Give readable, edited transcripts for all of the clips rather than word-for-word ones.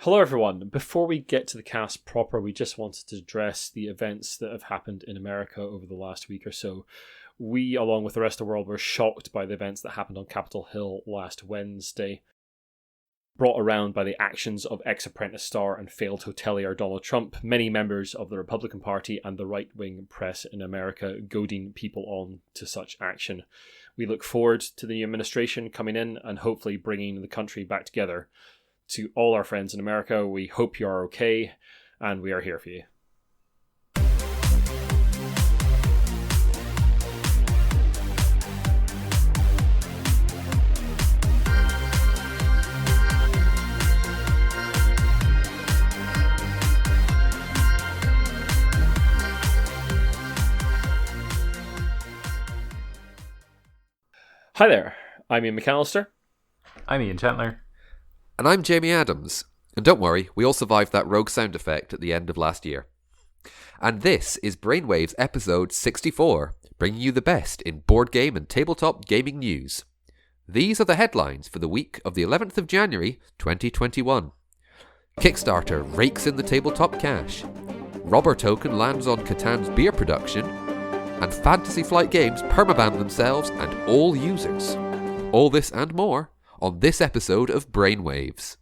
Hello everyone. Before we get to the cast proper, we just wanted to address the events that have happened in America over the last week or so. We, along with the rest of the world, were shocked by the events that happened on Capitol Hill last Wednesday, brought around by the actions of ex-Apprentice star and failed hotelier Donald Trump, many members of the Republican Party and the right-wing press in America goading people on to such action. We look forward to the new administration coming in and hopefully bringing the country back together. To all our friends in America, we hope you are okay, and we are here for you. Hi there, I'm Ian McAllister. I'm Iain Chantler. And I'm Jamie Adams. And don't worry, we all survived that rogue sound effect at the end of last year. And this is Brainwaves episode 64, bringing you the best in board game and tabletop gaming news. These are the headlines for the week of the 11th of January 2021. Kickstarter rakes in the tabletop cash. Robber token lands on Catan's Beer production. And Fantasy Flight Games permaban themselves and all users. All this and more on this episode of Brainwaves.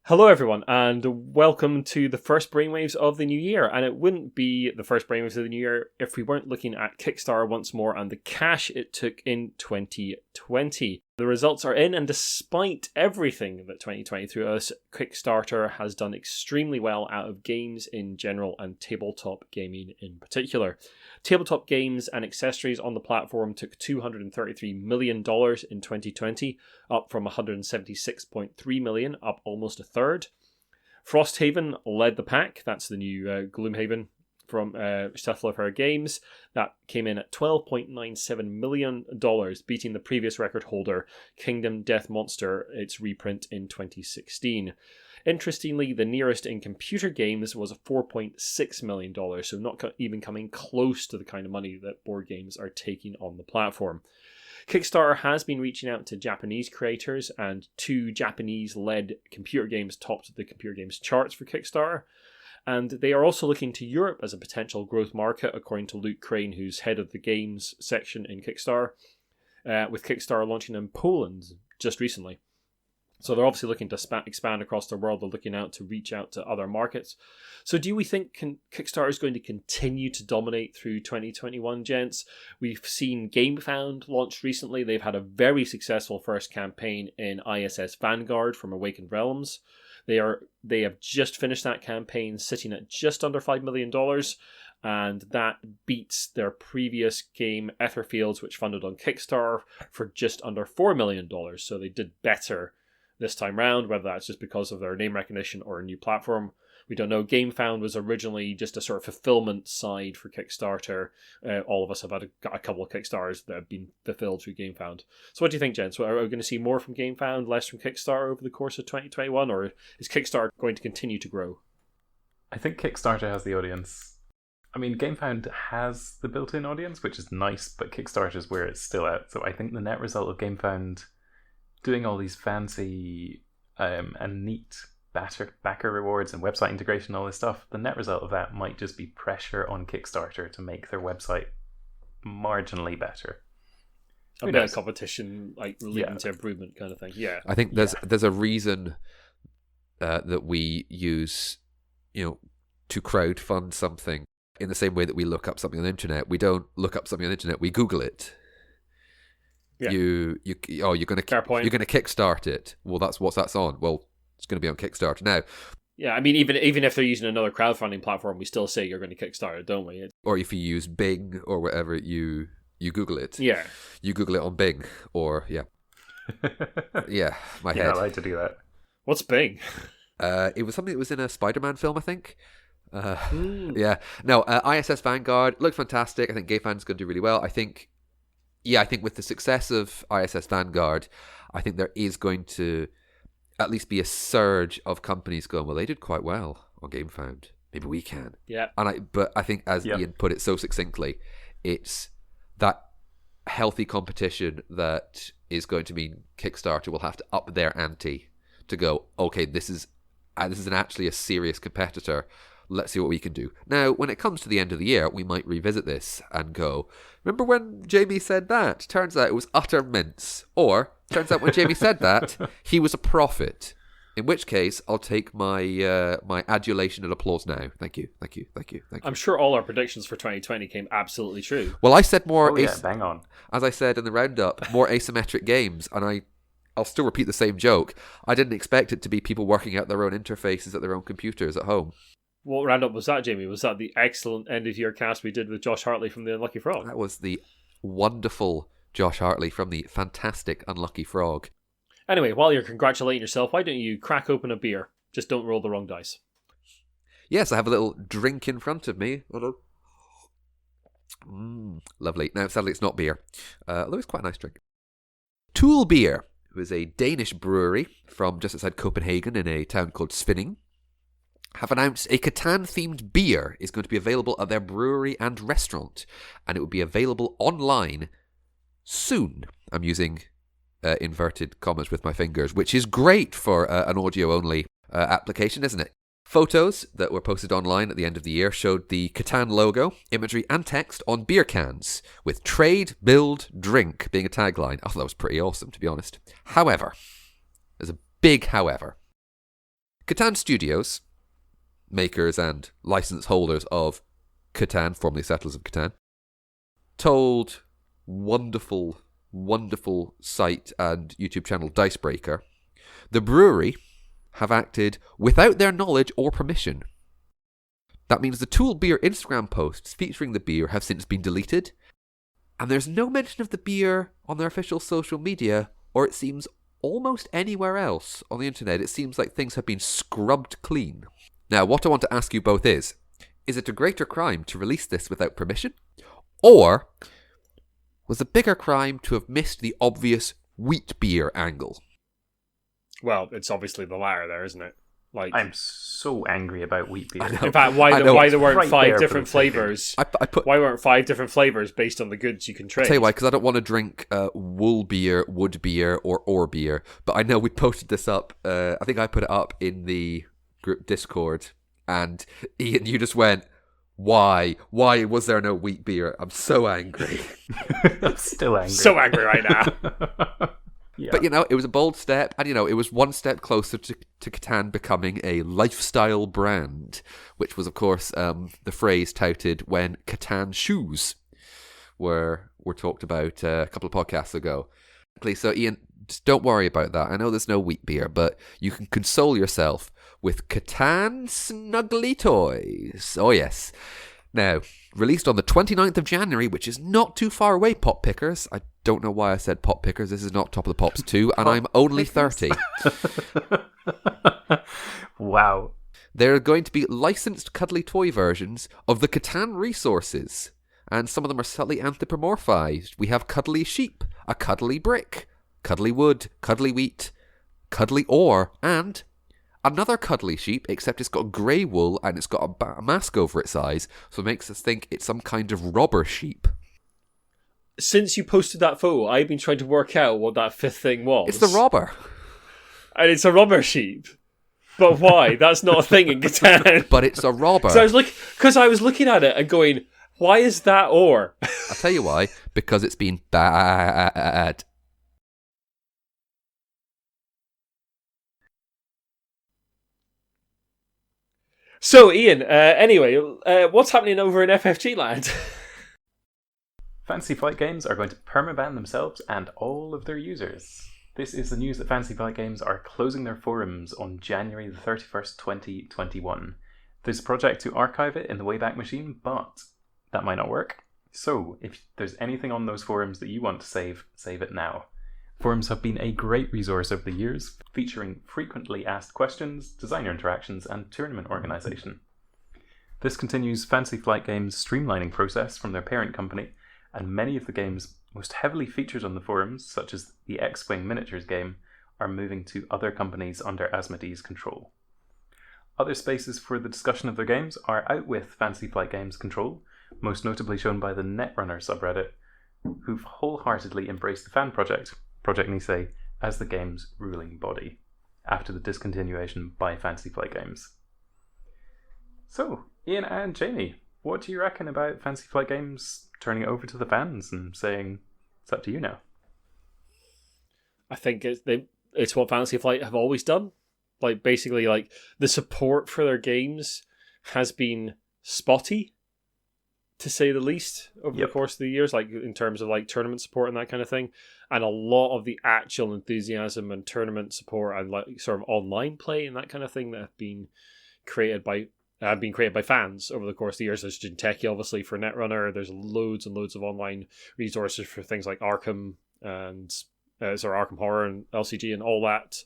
Hello everyone, and welcome to the first Brainwaves of the new year. And it wouldn't be the first Brainwaves of the new year if we weren't looking at Kickstarter once more and the cash it took in 2020. The results are in, and despite everything that 2020 threw us, Kickstarter has done extremely well out of games in general and tabletop gaming in particular. Tabletop games and accessories on the platform took $233 million in 2020, up from $176.3 million, up almost a third. Frosthaven led the pack. That's the new Gloomhaven from Cephalophair Games. That came in at $12.97 million, beating the previous record holder, Kingdom Death Monster, its reprint in 2016. Interestingly, the nearest in computer games was $4.6 million, so not even coming close to the kind of money that board games are taking on the platform. Kickstarter has been reaching out to Japanese creators, and 2 Japanese-led computer games topped the computer games charts for Kickstarter. And they are also looking to Europe as a potential growth market, according to Luke Crane, who's head of the games section in Kickstarter, with Kickstarter launching in Poland just recently. So they're obviously looking to expand across the world. They're looking out to reach out to other markets. So do we think Kickstarter is going to continue to dominate through 2021, gents? We've seen GameFound launched recently. They've had a very successful first campaign in ISS Vanguard from Awakened Realms. They have just finished that campaign, sitting at just under $5 million, and that beats their previous game, Etherfields, which funded on Kickstarter, for just under $4 million. So they did better this time round, whether that's just because of their name recognition or a new platform. We don't know. GameFound was originally just a sort of fulfillment side for Kickstarter. All of us have had a couple of Kickstarters that have been fulfilled through GameFound. So what do you think, gents? Are we going to see more from GameFound, less from Kickstarter over the course of 2021, or is Kickstarter going to continue to grow? I think Kickstarter has the audience. I mean, GameFound has the built-in audience, which is nice, but Kickstarter is where it's still at. So I think the net result of GameFound doing all these fancy and neat backer rewards and website integration and all this stuff, the net result of that might just be pressure on Kickstarter to make their website marginally better. A bit of competition, like leading to improvement kind of thing. Yeah, I think there's a reason that we use, to crowdfund something in the same way that we look up something on the internet. We don't look up something on the internet; we Google it. Yeah. You're gonna kickstart it. Well, that's on. Well, it's going to be on Kickstarter now. Yeah, I mean, even if they're using another crowdfunding platform, we still say you're going to Kickstarter, don't we? Or if you use Bing or whatever, you Google it. Yeah, you Google it on Bing, or yeah, my head. Yeah, I like to do that. What's Bing? It was something that was in a Spider-Man film, I think. Yeah, no, ISS Vanguard looked fantastic. I think GameFound's going to do really well. I think with the success of ISS Vanguard, I think there is going to at least be a surge of companies going, well, they did quite well on GameFound. Maybe we can. Yeah. But I think, as Ian put it so succinctly, it's that healthy competition that is going to mean Kickstarter will have to up their ante to go, okay, this is actually a serious competitor. Let's see what we can do. Now, when it comes to the end of the year, we might revisit this and go, remember when Jamie said that? Turns out it was utter mince. Or, turns out when Jamie said that, he was a prophet. In which case, I'll take my my adulation and applause now. Thank you. I'm sure all our predictions for 2020 came absolutely true. Well, I said more... bang on. As I said in the roundup, more asymmetric games, and I'll still repeat the same joke. I didn't expect it to be people working out their own interfaces at their own computers at home. What roundup was that, Jamie? Was that the excellent end-of-year cast we did with Josh Hartley from the Unlucky Frog? That was the wonderful Josh Hartley from the fantastic Unlucky Frog. Anyway, while you're congratulating yourself, why don't you crack open a beer? Just don't roll the wrong dice. Yes, I have a little drink in front of me. Lovely. Now, sadly, it's not beer, although it's quite a nice drink. Tool Beer, who is a Danish brewery from just outside Copenhagen in a town called Svinning, have announced a Catan-themed beer is going to be available at their brewery and restaurant, and it will be available online soon. I'm using inverted commas with my fingers, which is great for an audio-only application, isn't it? Photos that were posted online at the end of the year showed the Catan logo, imagery and text on beer cans, with trade, build, drink being a tagline. I thought that was pretty awesome, to be honest. However, there's a big however. Catan Studios, makers and license holders of Catan, formerly Settlers of Catan, told wonderful site and YouTube channel Dicebreaker, the brewery have acted without their knowledge or permission. That means the Tool Beer Instagram posts featuring the beer have since been deleted, and there's no mention of the beer on their official social media, or it seems almost anywhere else on the internet. It seems like things have been scrubbed clean. Now, what I want to ask you both is it a greater crime to release this without permission? Or was a bigger crime to have missed the obvious wheat beer angle? Well, it's obviously the latter there, isn't it? Like, I'm so angry about wheat beer. in fact, why there weren't Right five there different for the flavors? Why weren't 5 different flavors based on the goods you can trade? I'll tell you why, because I don't want to drink wool beer, wood beer, or beer. But I know we posted this up. I think I put it up in the group Discord, and Ian, you just went, why? Why was there no wheat beer? I'm so angry. I'm still angry. So angry right now. Yeah. But, it was a bold step, and, it was one step closer to Catan becoming a lifestyle brand, which was, of course, the phrase touted when Catan shoes were talked about a couple of podcasts ago. So, Ian, just don't worry about that. I know there's no wheat beer, but you can console yourself with Catan Snuggly toys. Oh, yes. Now, released on the 29th of January, which is not too far away, Pop Pickers. I don't know why I said Pop Pickers. This is not Top of the Pops 2, and I'm only 30. Wow. There are going to be licensed cuddly toy versions of the Catan resources, and some of them are slightly anthropomorphized. We have cuddly sheep, a cuddly brick, cuddly wood, cuddly wheat, cuddly ore, and another cuddly sheep, except it's got grey wool and it's got a mask over its eyes, so it makes us think it's some kind of robber sheep. Since you posted that photo, I've been trying to work out what that fifth thing was. It's the robber. And it's a robber sheep. But why? That's not a thing in Catan. But it's a robber. So I was looking at it and going, why is that ore? I'll tell you why. Because it's been bad. So, Ian, anyway, what's happening over in FFG land? Fantasy Flight Games are going to permaban themselves and all of their users. This is the news that Fantasy Flight Games are closing their forums on January the 31st, 2021. There's a project to archive it in the Wayback Machine, but that might not work. So, if there's anything on those forums that you want to save it now. Forums have been a great resource over the years, featuring frequently asked questions, designer interactions, and tournament organisation. This continues Fantasy Flight Games' streamlining process from their parent company, and many of the games most heavily featured on the forums, such as the X-Wing miniatures game, are moving to other companies under Asmodee's control. Other spaces for the discussion of their games are out with Fantasy Flight Games' control, most notably shown by the Netrunner subreddit, who've wholeheartedly embraced the fan project, Project Nisei, as the game's ruling body. after the discontinuation by Fantasy Flight Games. So, Ian and Jamie, what do you reckon about Fantasy Flight Games turning it over to the fans and saying, it's up to you now? I think it's what Fantasy Flight have always done. Like, basically, like, the support for their games has been spotty, to say the least, over the course of the years, like, in terms of, like, tournament support and that kind of thing. And a lot of the actual enthusiasm and tournament support and, like, sort of online play and that kind of thing that have been created by fans over the course of the years. There's Jinteki, obviously, for Netrunner. There's loads and loads of online resources for things like Arkham and Arkham Horror and LCG and all that.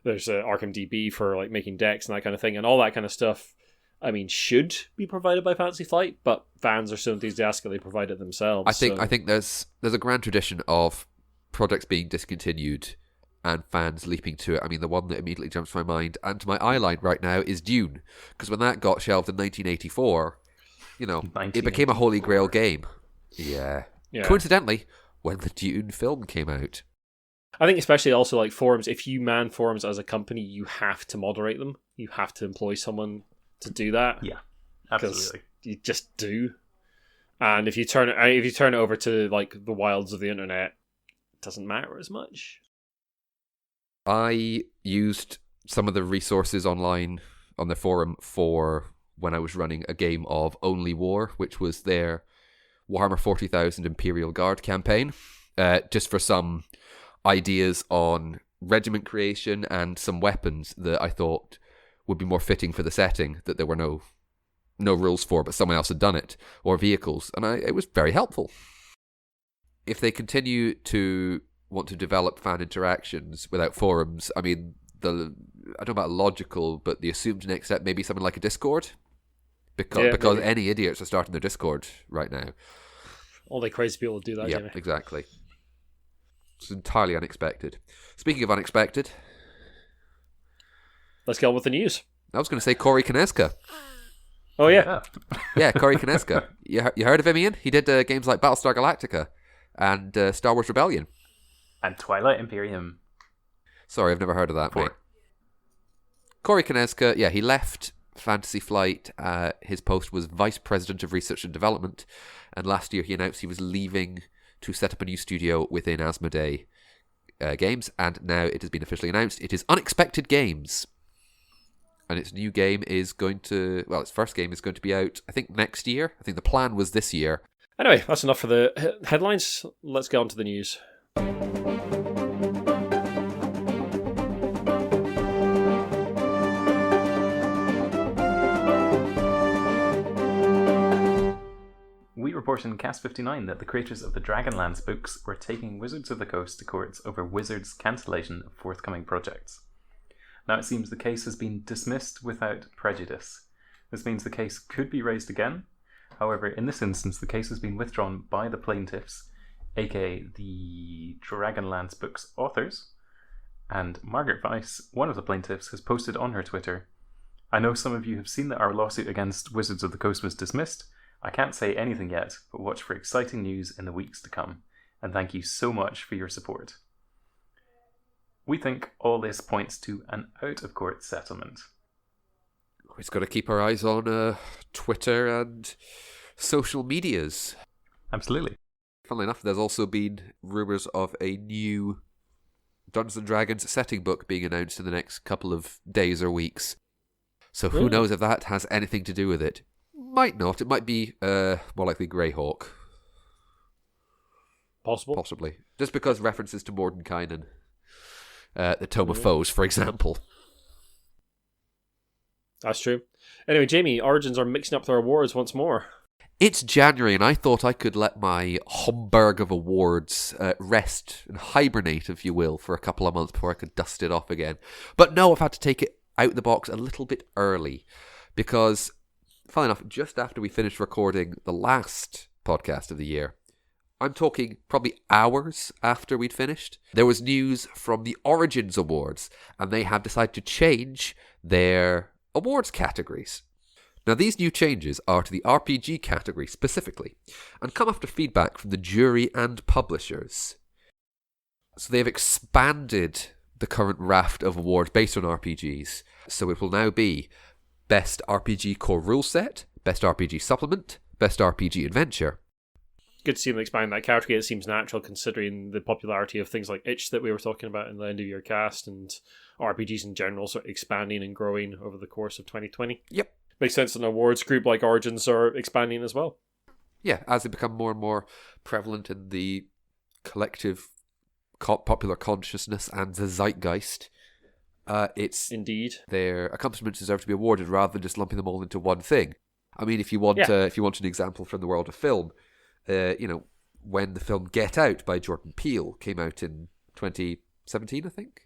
There's Arkham DB for like making decks and that kind of thing, and all that kind of stuff. I mean, should be provided by Fantasy Flight, but fans are so enthusiastic they provide it themselves. I think there's a grand tradition of projects being discontinued and fans leaping to it. I mean, the one that immediately jumps to my mind and to my eye line right now is Dune, because when that got shelved in 1984, it became a holy grail game. Yeah. Coincidentally, when the Dune film came out. I think especially also like forums, if you man forums as a company, you have to moderate them. You have to employ someone to do that. Yeah, absolutely. You just do. And if you turn it over to like the wilds of the internet, it doesn't matter as much. I used some of the resources online on the forum for when I was running a game of Only War, which was their Warhammer 40,000 Imperial Guard campaign, just for some ideas on regiment creation and some weapons that I thought would be more fitting for the setting, that there were no rules for, but someone else had done it, or vehicles, and it was very helpful. If they continue to want to develop fan interactions without forums, I mean, I don't know about logical, but the assumed next step may be something like a Discord, because any idiots are starting their Discord right now. All the crazy people do that. Yeah, exactly. It's entirely unexpected. Speaking of unexpected, let's get on with the news. I was going to say Corey Konieczka. Oh yeah, yeah, Corey Konieczka. You heard of him, Ian? He did games like Battlestar Galactica and Star Wars Rebellion and Twilight Imperium. Sorry, I've never heard of that, mate. Corey Konieczka, yeah, he left Fantasy Flight. His post was Vice President of Research and Development, and last year he announced he was leaving to set up a new studio within Asmodee Games, and now it has been officially announced. It is Unexpected Games, and its new game is its first game is going to be out, I think, next year. I think the plan was this year. Anyway, that's enough for the headlines. Let's get on to the news. We report in Cast 59 that the creators of the Dragonlance books were taking Wizards of the Coast to courts over Wizards' cancellation of forthcoming projects. Now it seems the case has been dismissed without prejudice. This means the case could be raised again. However, in this instance, the case has been withdrawn by the plaintiffs, aka the Dragonlance books authors, and Margaret Weiss, one of the plaintiffs, has posted on her Twitter, "I know some of you have seen that our lawsuit against Wizards of the Coast was dismissed. I can't say anything yet, but watch for exciting news in the weeks to come, and thank you so much for your support." We think all this points to an out-of-court settlement. We've got to keep our eyes on Twitter and social medias. Absolutely. Funnily enough, there's also been rumours of a new Dungeons & Dragons setting book being announced in the next couple of days or weeks. So who knows if that has anything to do with it. Might not. It might be more likely Greyhawk. Possibly. Just because references to Mordenkainen. The Tome of Foes, for example. That's true. Anyway, Jamie, Origins are mixing up their awards once more. It's January, and I thought I could let my Homburg of awards rest and hibernate, if you will, for a couple of months before I could dust it off again. But no, I've had to take it out the box a little bit early, because, funnily enough, just after we finished recording the last podcast of the year, I'm talking probably hours after we'd finished, there was news from the Origins Awards, and they have decided to change their awards categories. Now, these new changes are to the RPG category specifically, and come after feedback from the jury and publishers. So they've expanded the current raft of awards based on RPGs. So it will now be Best RPG Core Rule Set, Best RPG Supplement, Best RPG Adventure. Good to see them expand that category. It seems natural considering the popularity of things like Itch that we were talking about in the end of year cast, and RPGs in general sort of expanding and growing over the course of 2020. Yep. Makes sense an awards group like Origins are expanding as well. Yeah, as they become more and more prevalent in the collective popular consciousness and the zeitgeist, it's indeed their accomplishments deserve to be awarded rather than just lumping them all into one thing. I mean, if you want an example from the world of film, when the film Get Out by Jordan Peele came out in 2017, I think,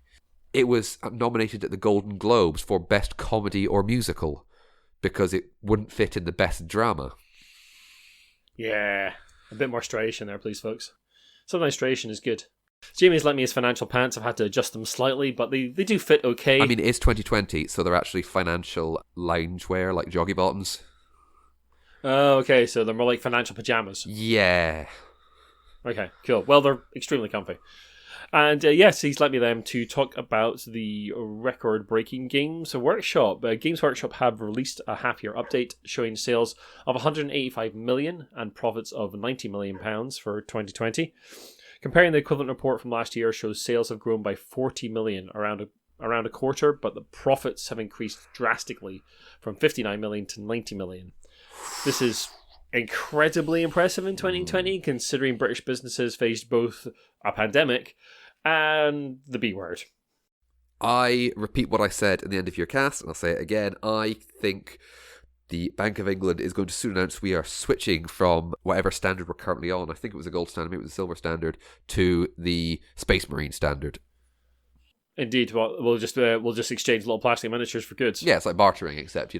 it was nominated at the Golden Globes for Best Comedy or Musical because it wouldn't fit in the Best Drama. Yeah, a bit more striation there, please, folks. Sometimes striation is good. Jamie's lent me his financial pants. I've had to adjust them slightly, but they do fit okay. I mean, it is 2020, so they're actually financial loungewear, like joggy bottoms. Oh, okay, so they're more like financial pajamas. Yeah. Okay, cool. Well, they're extremely comfy. And yes, he's lent me them to talk about the record-breaking Games Workshop. Games Workshop have released a half-year update showing sales of 185 million and profits of 90 million pounds for 2020. Comparing the equivalent report from last year shows sales have grown by 40 million, around a quarter, but the profits have increased drastically from 59 million to 90 million. This is incredibly impressive in 2020, considering British businesses faced both a pandemic and the B word. I repeat what I said in the end of your cast, and I'll say it again. I think the Bank of England is going to soon announce we are switching from whatever standard we're currently on. I think it was a gold standard, maybe it was a silver standard, to the Space Marine standard. Indeed, well, we'll just exchange little plastic miniatures for goods. Yeah, it's like bartering, except,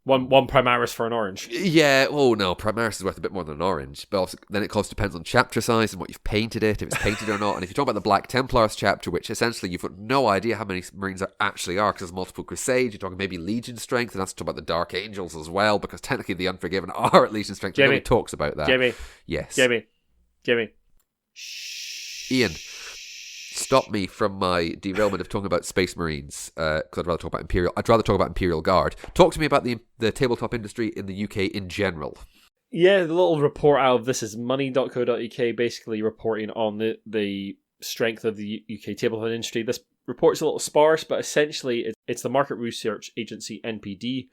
One Primaris for an orange. Yeah, oh no, Primaris is worth a bit more than an orange. But also, then it depends on chapter size and what you've painted it, if it's painted or not. And if you talk about the Black Templars chapter, which essentially you've got no idea how many Marines there actually are, because there's multiple Crusades, you're talking maybe Legion strength, and that's to talk about the Dark Angels as well, because technically the Unforgiven are at Legion strength. Nobody talks about that. Jamie. Yes. Jamie. Ian. Stop me from my derailment of talking about Space Marines, because I'd rather talk about Imperial Guard. Talk to me about the tabletop industry in the UK in general. Yeah, the little report out of thisismoney.co.uk basically reporting on the strength of the UK tabletop industry. This report's a little sparse, but essentially it's the market research agency NPD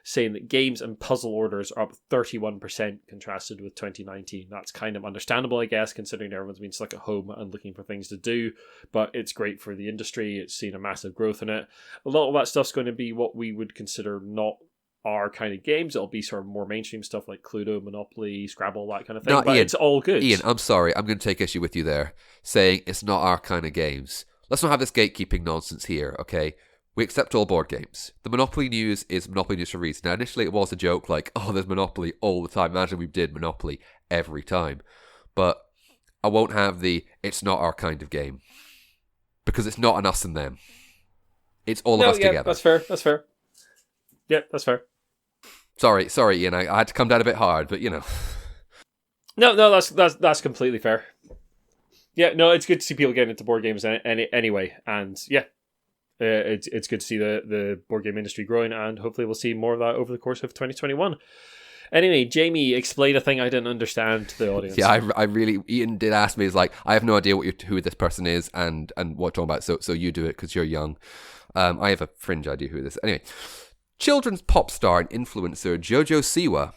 saying that games and puzzle orders are up 31% contrasted with 2019. That's kind of understandable, I guess, considering everyone's been stuck at home and looking for things to do, but it's great for the industry. It's seen a massive growth in it. A lot of that stuff's going to be what we would consider not our kind of games. It'll be sort of more mainstream stuff like Cluedo, Monopoly, Scrabble, that kind of thing, but Ian, it's all good. Ian, I'm sorry, I'm going to take issue with you there, saying it's not our kind of games. Let's not have this gatekeeping nonsense here, okay? We accept all board games. The Monopoly news is Monopoly news for a reason. Now, initially it was a joke, like, oh, there's Monopoly all the time. Imagine we did Monopoly every time. But I won't have it's not our kind of game. Because it's not an us and them. It's all of us together. That's fair. Yeah, that's fair. Sorry, Ian, I had to come down a bit hard, but, No, that's completely fair. Yeah, no, it's good to see people getting into board games anyway, and yeah. It's good to see the board game industry growing, and hopefully we'll see more of that over the course of 2021. Anyway, Jamie, explain a thing I didn't understand to the audience. Yeah, I really, Ian did ask me, he's like, I have no idea who this person is and what you're talking about, so you do it because you're young. I have a fringe idea who this is. Anyway, children's pop star and influencer Jojo Siwa,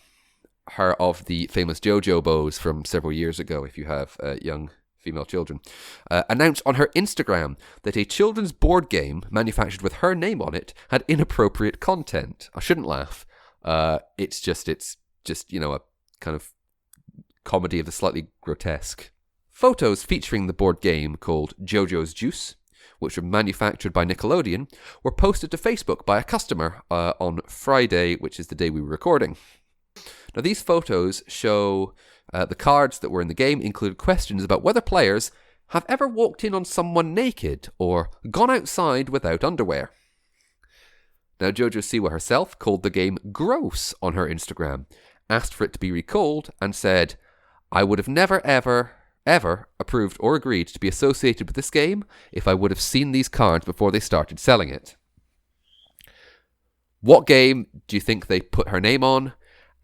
her of the famous Jojo Bows from several years ago, if you have young female children, announced on her Instagram that a children's board game manufactured with her name on it had inappropriate content. I shouldn't laugh. It's just a kind of comedy of the slightly grotesque. Photos featuring the board game called JoJo's Juice, which were manufactured by Nickelodeon, were posted to Facebook by a customer on Friday, which is the day we were recording. Now, these photos show the cards that were in the game include questions about whether players have ever walked in on someone naked or gone outside without underwear. Now, Jojo Siwa herself called the game gross on her Instagram, asked for it to be recalled, and said, I would have never, ever, ever approved or agreed to be associated with this game if I would have seen these cards before they started selling it. What game do you think they put her name on,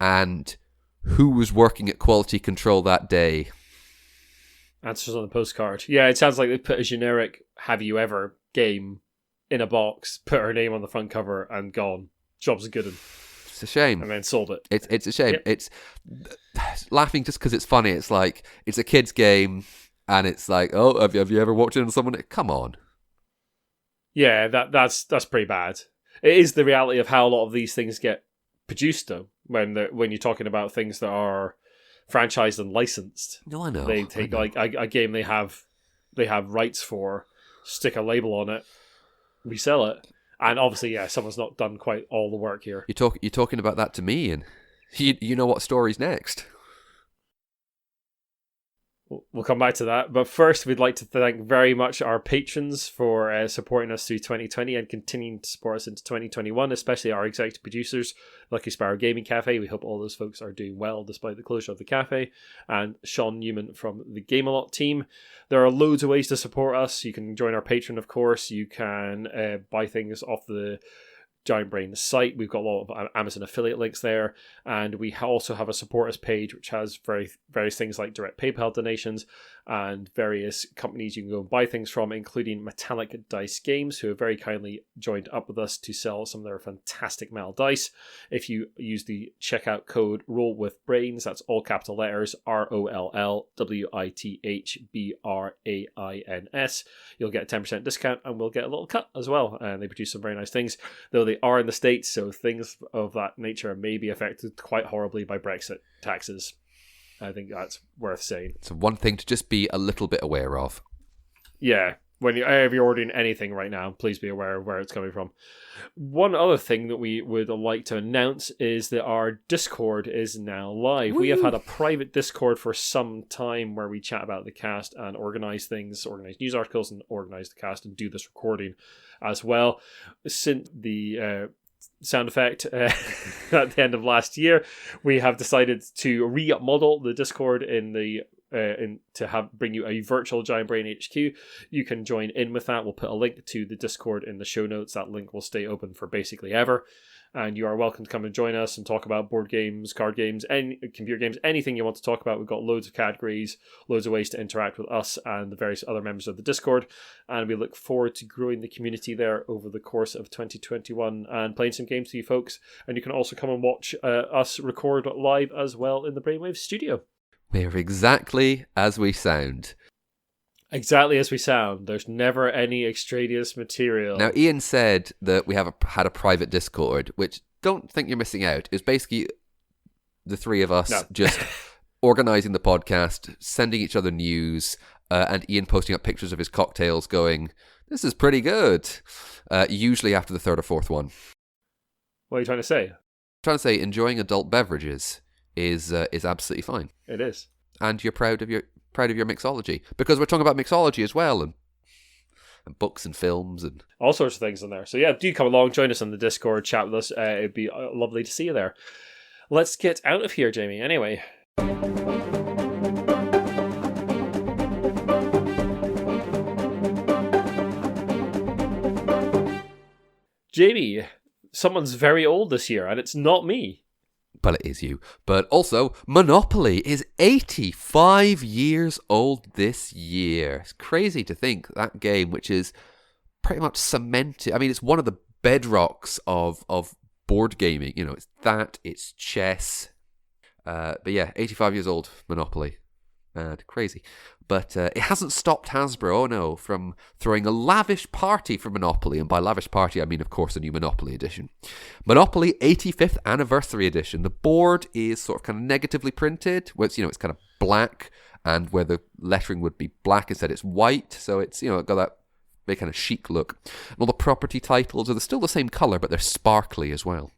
and who was working at quality control that day? Answers on the postcard. Yeah, it sounds like they put a generic "Have you ever" game in a box, put her name on the front cover, and gone. Job's a good one. It's a shame. And then sold it. It's a shame. Yep. It's laughing just because it's funny. It's like it's a kid's game, and it's like, oh, have you ever watched it on someone? Come on. Yeah, that's pretty bad. It is the reality of how a lot of these things get produced, though. When you're talking about things that are franchised and licensed, No, I know. they take like a game they have rights for, stick a label on it, resell it, and obviously, yeah, someone's not done quite all the work here. You're talking about that to me, and you know what story's next. We'll come back to that. But first, we'd like to thank very much our patrons for supporting us through 2020 and continuing to support us into 2021, especially our executive producers, Lucky Sparrow Gaming Cafe. We hope all those folks are doing well despite the closure of the cafe. And Shaun Newan from the Game-A-Lot team. There are loads of ways to support us. You can join our Patreon, of course. You can buy things off the Giant Brain site. We've got a lot of Amazon affiliate links there, and we also have a support us page which has various things like direct PayPal donations and various companies you can go and buy things from, including Metallic Dice Games, who have very kindly joined up with us to sell some of their fantastic metal dice. If you use the checkout code ROLLWITHBRAINS, that's all capital letters ROLLWITHBRAINS, you'll get a 10% discount and we'll get a little cut as well. And they produce some very nice things, though they are in the States, so things of that nature may be affected quite horribly by Brexit taxes. I think that's worth saying. It's one thing to just be a little bit aware of. Yeah, if you're ordering anything right now, please be aware of where it's coming from. One other thing that we would like to announce is that our Discord is now live. Woo! We have had a private Discord for some time where we chat about the cast and organise things, organise news articles and organise the cast and do this recording as well. Since the sound effect at the end of last year, we have decided to remodel the Discord bring you a virtual Giant Brain HQ. You can join in with that. We'll put a link to the Discord in the show notes. That link will stay open for basically ever. And you are welcome to come and join us and talk about board games, card games, any computer games, anything you want to talk about. We've got loads of categories, loads of ways to interact with us and the various other members of the Discord. And we look forward to growing the community there over the course of 2021 and playing some games to you folks. And you can also come and watch us record live as well in the Brainwaves studio. We're exactly as we sound. Exactly as we sound. There's never any extraneous material. Now, Iain said that we had a private Discord, which don't think you're missing out. It's basically the three of us just organising the podcast, sending each other news, and Iain posting up pictures of his cocktails going, this is pretty good, usually after the third or fourth one. What are you trying to say? I'm trying to say enjoying adult beverages is absolutely fine. It is. And you're proud of your mixology, because we're talking about mixology as well, and books and films and all sorts of things in there. So yeah, do come along, join us on the Discord, chat with us. It'd be lovely to see you there. Let's get out of here, Jamie. Anyway. Jamie, someone's very old this year, and it's not me. Well, it is you. But also, Monopoly is 85 years old this year. It's crazy to think that game, which is pretty much cemented. I mean, it's one of the bedrocks of board gaming. You know, it's chess. But yeah, 85 years old, Monopoly. Crazy. But it hasn't stopped Hasbro, from throwing a lavish party for Monopoly. And by lavish party, I mean, of course, a new Monopoly edition. Monopoly 85th Anniversary Edition. The board is sort of kind of negatively printed. Where it's, it's kind of black, and where the lettering would be black, instead it's white. So it's, got that very kind of chic look. And all the property titles are still the same colour, but they're sparkly as well.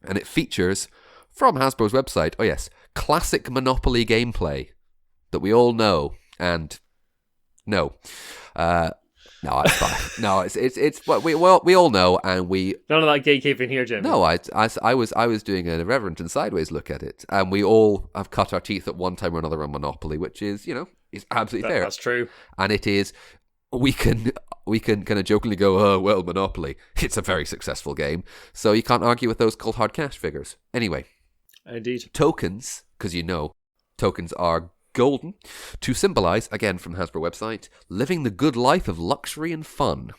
And it features, from Hasbro's website, classic Monopoly gameplay that we all know, and no, it's fine. No, it's what we all know, and we none of that gatekeeping here, Jim. No, I was doing an irreverent and sideways look at it, and we all have cut our teeth at one time or another on Monopoly, which is is absolutely fair. That's true. And it is, we can kind of jokingly go, oh, well, Monopoly. It's a very successful game. So you can't argue with those cold hard cash figures. Anyway. Indeed. Tokens, because tokens are golden, to symbolize, again from the Hasbro website, living the good life of luxury and fun.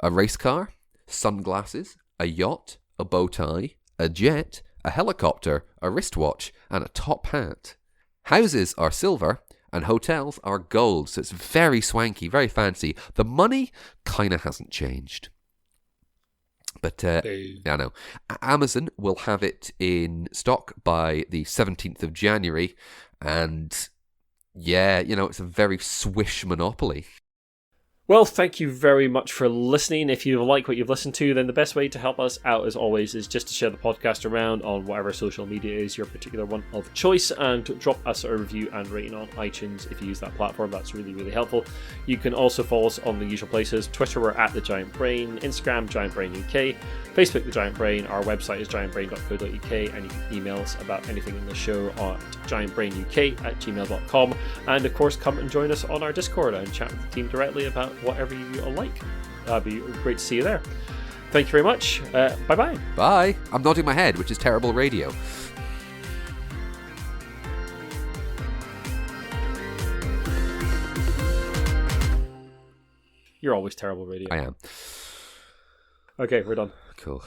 A race car, sunglasses, a yacht, a bow tie, a jet, a helicopter, a wristwatch, and a top hat. Houses are silver, and hotels are gold, so it's very swanky, very fancy. The money kind of hasn't changed. But, I know. Amazon will have it in stock by the 17th of January, and yeah, it's a very swish monopoly. Well, thank you very much for listening. If you like what you've listened to, then the best way to help us out, as always, is just to share the podcast around on whatever social media is your particular one of choice, and drop us a review and rating on iTunes if you use that platform. That's really, really helpful. You can also follow us on the usual places. Twitter, we're at The Giant Brain. Instagram, Giant Brain UK. Facebook, The Giant Brain. Our website is giantbrain.co.uk, and you can email us about anything in the show at giantbrainuk@gmail.com. And of course, come and join us on our Discord and chat with the team directly about whatever you like. That'd be great to see you there. Thank you very much. Bye-bye. Bye. I'm nodding my head, which is terrible radio. You're always terrible radio. I am. Okay, we're done. Cool.